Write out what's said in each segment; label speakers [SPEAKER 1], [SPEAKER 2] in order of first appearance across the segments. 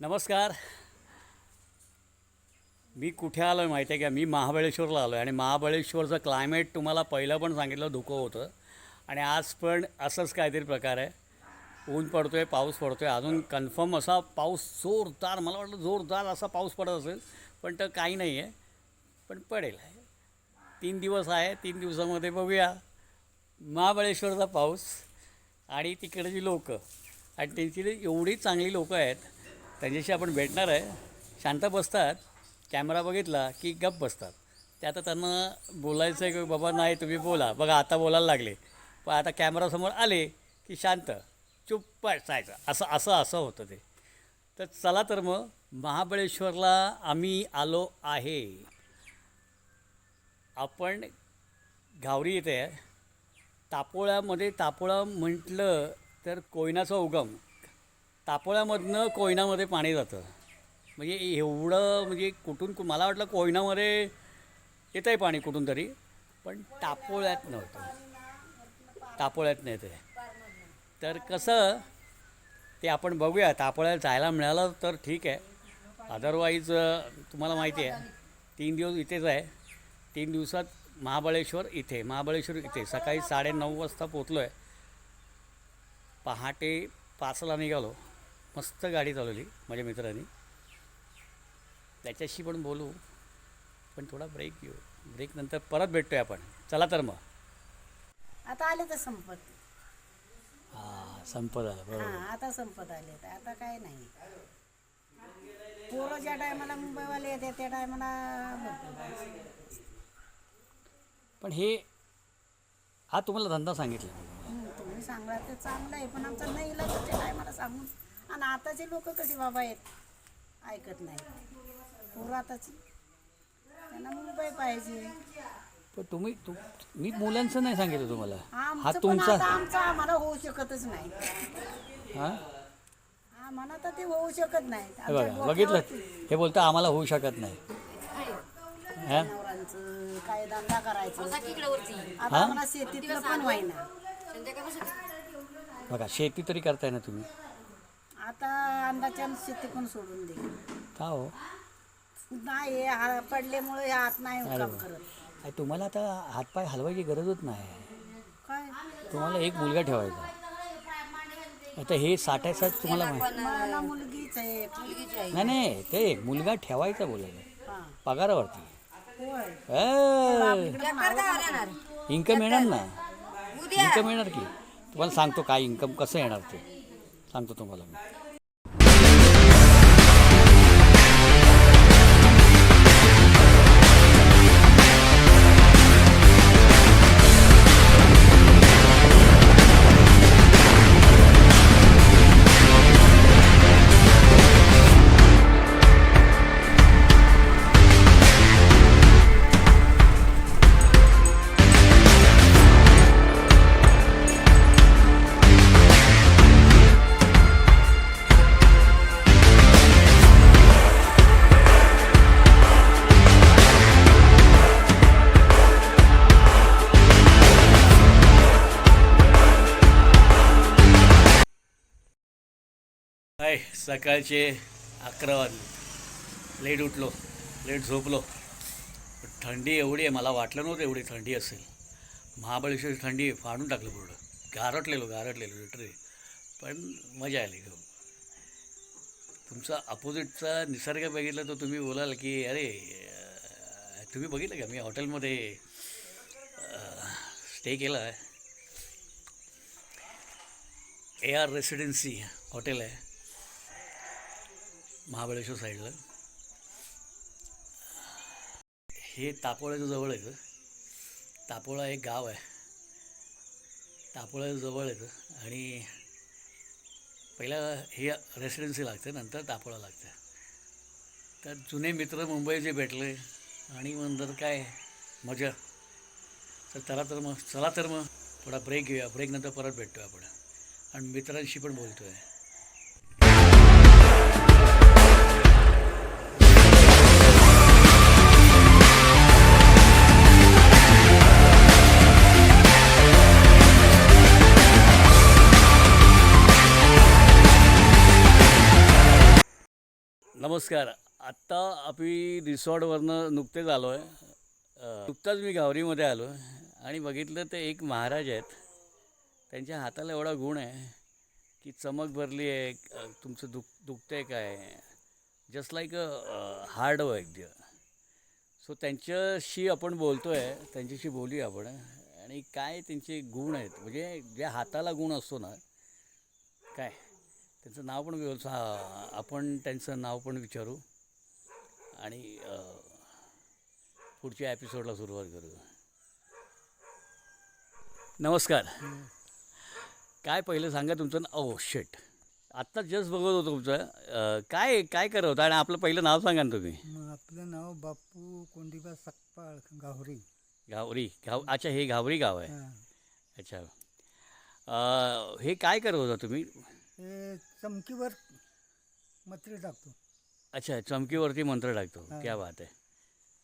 [SPEAKER 1] नमस्कार. मी कुठे आलो आहे माहिती आहे का? मी महाबळेश्वरला आलो आहे आणि महाबळेश्वरचं क्लायमेट तुम्हाला पहिलं पण सांगितलं धुकं होतं आणि आज पण असंच काहीतरी प्रकार आहे. ऊन पडतो आहे, पाऊस पडतो आहे. अजून कन्फर्म असा पाऊस जोरदार, मला वाटलं जोरदार असा पाऊस पडत असेल, पण तर काही नाही आहे, पण पडेल. 3 दिवस आहे. 3 दिवसामध्ये बघूया महाबळेश्वरचा पाऊस आणि तिकडची लोकं. आणि त्यांची एवढी चांगली लोकं आहेत, त्यांच्याशी आपण भेटणार आहे. शांत बसतात, कॅमेरा बघितला की गप्प बसतात. ते आता त्यांना बोलायचं आहे की बाबा नाही तुम्ही बोला, बघा आता बोलायला लागले, पण आता कॅमेरासमोर आले की शांत चुप्प बसायचं. असं असं असं होतं ते. तर चला तर मग महाबळेश्वरला आम्ही आलो आहे. आपण गावरी येते आहे. तापोळ्यामध्ये, तापोळा म्हटलं तर कोयनाचा उगम. तापोळ्यामधनं कोयनामध्ये पाणी जातं. म्हणजे एवढं, म्हणजे कुठून मला वाटलं कोयनामध्ये येतं आहे पाणी कुठून तरी, पण तापोळ्यात नव्हतं. तापोळ्यात नाही ते. तर कसं ते आपण बघूया. तापोळ्यात जायला मिळालं तर ठीक आहे, अदरवाईज तुम्हाला माहिती आहे 3 दिवस इथेच आहे. 3 दिवसात महाबळेश्वर इथे सकाळी 9:30 वाजता पोचलो आहे. पहाटे 5ला निघालो. मस्त गाडी चालवली माझ्या मित्रांनी. त्याच्याशी पण बोलू, पण थोडा ब्रेक घेऊ. ब्रेक नंतर परत भेटतोय आपण. चला तर मग.
[SPEAKER 2] आता आले तर संपत.
[SPEAKER 1] हां, संपत आलं
[SPEAKER 2] हां,
[SPEAKER 1] बरोबर.
[SPEAKER 2] आता संपत आले तर आता काय नाही. पोरं ज्या टायमाला मुंबईवाले येते त्या टायमाला
[SPEAKER 1] पण हा तुम्हाला धंदा सांगितला.
[SPEAKER 2] तुम्ही सांगला तर चांगलं आहे, पण आमचा नाही इलाजाच्या टायमाला सांगून. आणि आताचे लोक कशी बाबा आहेत, ऐकत नाही. पोरं आताची, त्यांना मुंबई पाहिजे.
[SPEAKER 1] पण मी मुलांचं नाही सांगितलं तुम्हाला. हा
[SPEAKER 2] आमचं पण
[SPEAKER 1] तुमचा.
[SPEAKER 2] आता आमचं आम्हाला होऊ शकतच नाही.
[SPEAKER 1] हां,
[SPEAKER 2] आम्हाला तर ते होऊ शकत नाही.
[SPEAKER 1] हे बघा, बघितलं, हे बोलतं आम्हाला होऊ शकत नाही. हां,
[SPEAKER 2] जनावरांचं काय धंदा करायचं. आता
[SPEAKER 1] हां?
[SPEAKER 2] मला शेतीतलं पण व्हायना.
[SPEAKER 1] बघा, शेती तरी करताय ना तुम्ही.
[SPEAKER 2] आता अंदाच्या शेती पण सोडून दे.
[SPEAKER 1] का हो?
[SPEAKER 2] नाही पडल्यामुळे हात नाही
[SPEAKER 1] अरे
[SPEAKER 2] काम
[SPEAKER 1] वा.
[SPEAKER 2] करत.
[SPEAKER 1] तुम्हाला आता हातपाय हलवायची गरजच नाही.
[SPEAKER 2] काय
[SPEAKER 1] तुम्हाला एक मुलगा ठेवायचा. आता हे साठायचं तुम्हाला माहिती.
[SPEAKER 2] मला मुलगीच आहे.
[SPEAKER 1] नाही नाही, ते मुलगा ठेवायचा बोलायला
[SPEAKER 2] हां.
[SPEAKER 1] पगारावरती.
[SPEAKER 2] होय.
[SPEAKER 1] इन्कम येणार ना. इन्कम येणार की. तुम्हाला सांगतो काय इन्कम कसं येणार ते सांगतो तुम्हाला मी. काय सकाळचे 11 वाजले. लेट उठलो, लेट झोपलो. थंडी एवढी आहे, मला वाटलं नव्हतं एवढी थंडी असेल. महाबळेश्वरची थंडी फाडून टाकलं पूर्ण. गारटलेलो लिटरली. पण मजा आली गं. तुमचा अपोजिटचा निसर्ग बघितला तर तुम्ही बोलाल की अरे, तुम्ही बघितलं का मी हॉटेलमध्ये स्टे केला आहे. AR रेसिडेन्सी हॉटेल आहे महाबळेश्वर साईडला. हे तापोळ्याच्या जवळ येतं. तापोळा एक गाव आहे, तापोळ्याच्या जवळ येतं. आणि पहिला हे रेसिडेन्सी लागते, नंतर तापोळा लागतं. तर जुने मित्र मुंबईचे भेटले आणि नंतर काय मजा. तर चला तर मग थोडा ब्रेक घेऊया. ब्रेक नंतर परत भेटतो आपण आणि मित्रांशी पण बोलतो आहे. नमस्कार. आत्ता आम्ही रिसॉर्टवरनं नुकतेच आलो आहे. नुकताच मी गावरीमध्ये आलो आणि बघितलं ते एक महाराज आहेत. त्यांच्या हाताला एवढा गुण आहे की चमक भरली आहे. तुमचं दुखतं आहे काय, just like a hard Vaidya. So त्यांच्याशी आपण बोलतो आहे, त्यांच्याशी बोलूया आपण. आणि काय त्यांचे गुण आहेत, म्हणजे ज्या हाताला गुण असतो ना, काय त्यांचं नाव पण आपण त्यांचं नाव पण विचारू आणि पुढच्या एपिसोडला सुरुवात करू. नमस्कार. काय पहिलं सांगा तुमचं नाव. शेट, आत्ता जस्ट बघत होतो तुमचं. काय काय करत होतं आणि आपलं पहिलं नाव सांगा ना तुम्ही.
[SPEAKER 3] आपलं नाव बापू कोंडीबा सकपाळ गावरी.
[SPEAKER 1] अच्छा, हे घावरी गाव आहे.
[SPEAKER 3] हां.
[SPEAKER 1] अच्छा. हे काय करत होता तुम्ही.
[SPEAKER 3] हे चमकीवर मत्री टाकतो.
[SPEAKER 1] अच्छा, चमकीवरती मंत्र टाकतो.
[SPEAKER 3] हां.
[SPEAKER 1] क्या बात आहे.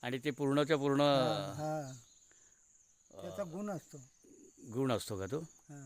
[SPEAKER 1] आणि ते पूर्णच्या पूर्ण
[SPEAKER 3] हा त्याचा गुण असतो.
[SPEAKER 1] गुण असतो का तो.
[SPEAKER 3] हां.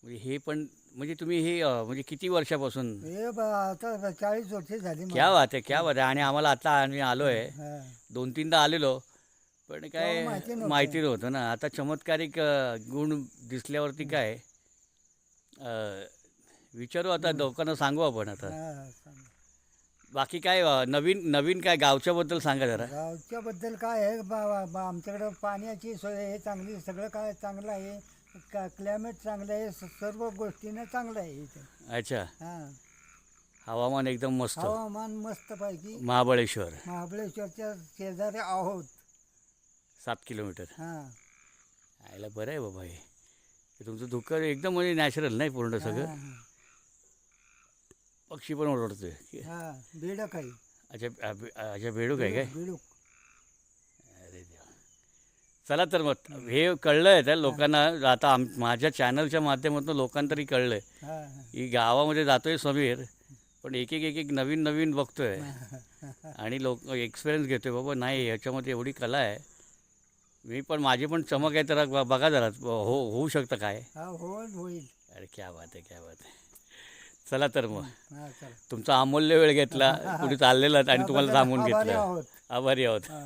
[SPEAKER 1] म्हणजे हे पण, म्हणजे तुम्ही हे म्हणजे किती वर्षापासून.
[SPEAKER 3] हे आता 40 वर्षे झाली मला.
[SPEAKER 1] क्या बात आहे, क्या बात आहे. आणि आम्हाला आता आम्ही आलो आहे,
[SPEAKER 3] हां.
[SPEAKER 1] 2-3दा आलेलो, पण काय
[SPEAKER 3] तेव्हा
[SPEAKER 1] माहिती नव्हतं ना. आता चमत्कारिक गुण दिसल्यावरती काय विचारू, आता लोकांना सांगू आपण. आता
[SPEAKER 3] हां, सांगा.
[SPEAKER 1] बाकी काय नवीन नवीन काय गावच्याबद्दल सांगा जरा.
[SPEAKER 3] गावच्याबद्दल काय आहे, आमच्याकडं पाण्याची सोय आहे चांगली, सगळं काय चांगलं आहे. क्लायमेट चांगलं आहे, सर्व गोष्टीनं चांगलं आहे इथे.
[SPEAKER 1] अच्छा.
[SPEAKER 3] हां.
[SPEAKER 1] हवामान एकदम मस्त.
[SPEAKER 3] हवामान मस्तपैकी.
[SPEAKER 1] महाबळेश्वर
[SPEAKER 3] महाबळेश्वरच्या शेजारी आहोत.
[SPEAKER 1] 7 किलोमीटर.
[SPEAKER 3] हां.
[SPEAKER 1] यायला बरं आहे बाबा. हे तुमचं दुःख एकदम म्हणजे नॅचरल नाही पूर्ण सगळं.
[SPEAKER 3] हां.
[SPEAKER 1] पक्षी पण ओरडतोय.
[SPEAKER 3] हां. बेडक आहे.
[SPEAKER 1] अच्छा अच्छा, बेडूक आहे काय.
[SPEAKER 3] बेडूक.
[SPEAKER 1] अरे देवा. चला तर मग हे कळलं आहे त्या लोकांना. आता माझ्या चॅनलच्या माध्यमातून लोकांना तरी कळलं आहे
[SPEAKER 3] हां, हां.
[SPEAKER 1] की गावामध्ये जातो आहे समीर, पण एक एक नवीन नवीन बघतो आहे आणि लोक एक्सपिरियन्स घेतो आहे. बाबा नाही, ह्याच्यामध्ये एवढी कला आहे. मी पण, माझी पण चमक आहे, तर बघा जरा होऊ शकतं काय.
[SPEAKER 3] हा होईल.
[SPEAKER 1] अरे क्या बात आहे, क्या बात आहे. चला तर मग.
[SPEAKER 3] हां, चला.
[SPEAKER 1] तुमचा अमूल्य वेळ घेतला, कुठे चाललेला आणि तुम्हाला थांबून
[SPEAKER 3] आभारी
[SPEAKER 1] घेतलं.
[SPEAKER 3] आहोत.
[SPEAKER 1] आभारी आहोत.
[SPEAKER 3] हां.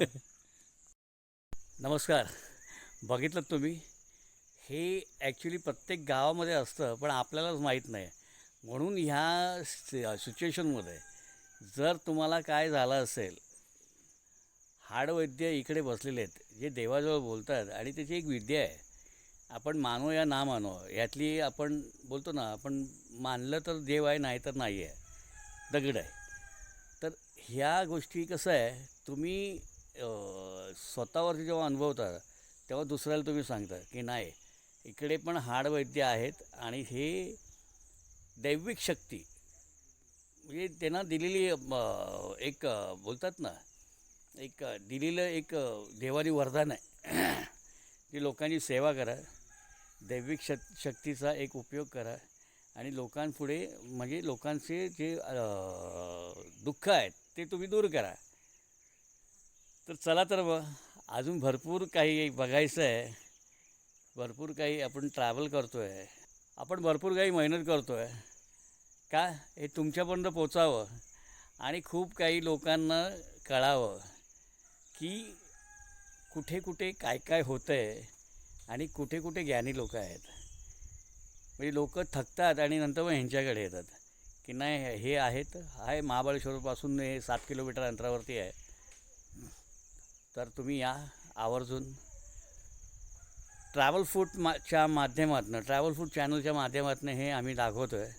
[SPEAKER 1] नमस्कार. बघितलं तुम्ही, हे ॲक्च्युली प्रत्येक गावामध्ये असतं, पण आपल्यालाच माहीत नाही. म्हणून ह्या सिच्युएशनमध्ये जर तुम्हाला काय झालं असेल, हाडवैद्य इकडे बसलेले आहेत, जे देवाजवळ बोलतात. आणि त्याची एक विद्या आहे. आपण मानो या ना मानो, यातली आपण बोलतो ना, आपण मानलं तर देव आहे, नाही तर नाही आहे, दगड आहे. तर ह्या गोष्टी कसं आहे, तुम्ही स्वतःवरती जेव्हा अनुभवता तेव्हा दुसऱ्याला तुम्ही सांगता की नाही, इकडे पण हाडवैद्य आहेत आणि हे दैविक शक्ती, म्हणजे त्यांना दिलेली एक बोलतात ना, एक दिलेलं एक देवानी वरदान आहे की लोकांची सेवा करा, दैविक शक्तीचा एक उपयोग करा आणि लोकांपुढे, म्हणजे लोकांचे जे दुःख आहेत ते तुम्ही दूर करा. तर चला तर मग, अजून भरपूर काही बघायचं आहे, भरपूर काही आपण ट्रॅव्हल करतो आहे, आपण भरपूर काही मेहनत करतो आहे का हे तुमच्यापर्यंत पोचावं आणि खूप काही लोकांना कळावं की कुठे कुठे काय काय होतं आहे आणि कुठे कुठे ज्ञानी लोक आहेत. म्हणजे लोक थकतात आणि नंतर मग ह्यांच्याकडे येतात की नाही, हे आहेत, आहे महाबळेश्वरपासून हे 7 किलोमीटर अंतरावरती आहे, तर तुम्ही या आवर्जून. ट्रॅव्हल फूडच्या माध्यमातून, ट्रॅव्हल फूड चॅनलच्या माध्यमातून हे आम्ही दाखवतो आहे.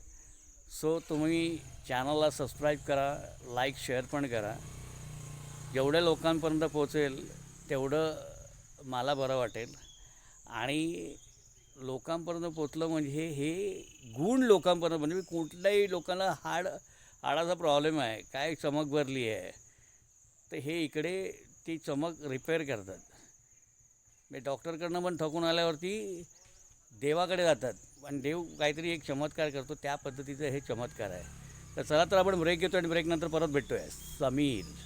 [SPEAKER 1] सो तुम्ही चॅनलला सबस्क्राईब करा, लाईक शेअर पण करा. जेवढ्या लोकांपर्यंत पोचेल तेवढं मला बरं वाटेल. आणि लोकांपर्यंत पोचलं म्हणजे हे गुण लोकांपर्यंत, म्हणजे कुठल्याही लोकांना हाडाचा प्रॉब्लेम आहे, काय चमक भरली आहे, तर हे इकडे ती चमक रिपेअर करतात. म्हणजे डॉक्टरकडनं पण थकून आल्यावरती देवाकडे जातात, पण देव काहीतरी एक चमत्कार करतो, त्या पद्धतीचं हे चमत्कार आहे. तर चला तर आपण ब्रेक घेतो आणि ब्रेकनंतर परत भेटतो आहे. समीर.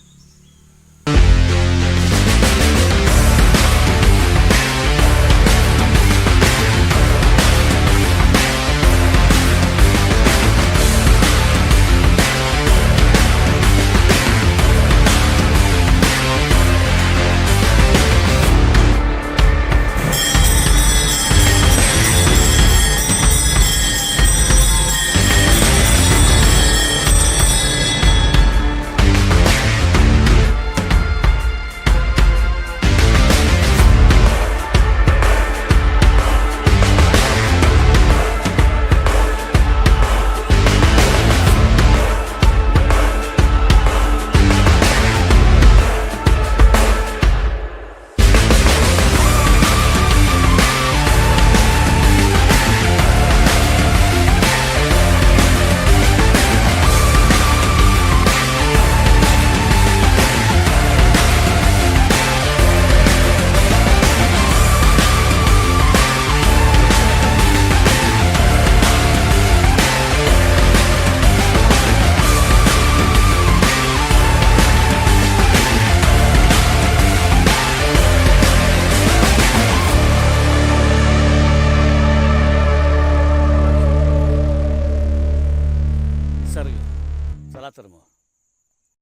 [SPEAKER 1] निसर्ग. चला तर मग.